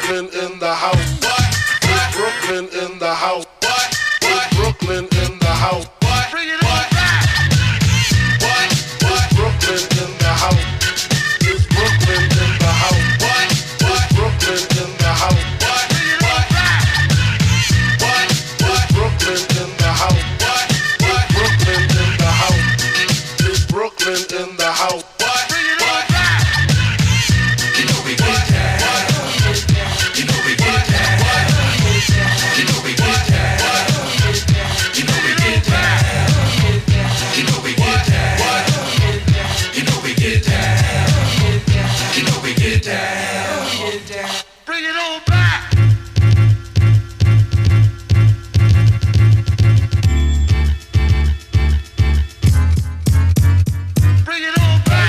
Brooklyn in the house. It's Brooklyn in the house. It's Brooklyn in the house. Bring it on back. It's Brooklyn in the house. It's Brooklyn in the house. It's Brooklyn in the house. Bring it on back. It's Brooklyn in the house. It's Brooklyn in the house. It's Brooklyn in the house. Bring it on back. You know we get down. You know we get down. You know we get down. You know we get down. You know we get down. You know we get down. You know we get down. Bring it on back. Bring it on back.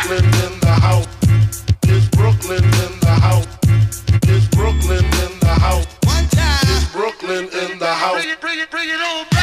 Brooklyn in the house. It's Brooklyn in the house. It's Brooklyn in the house. One time. It's Brooklyn in the house. Bring it on back.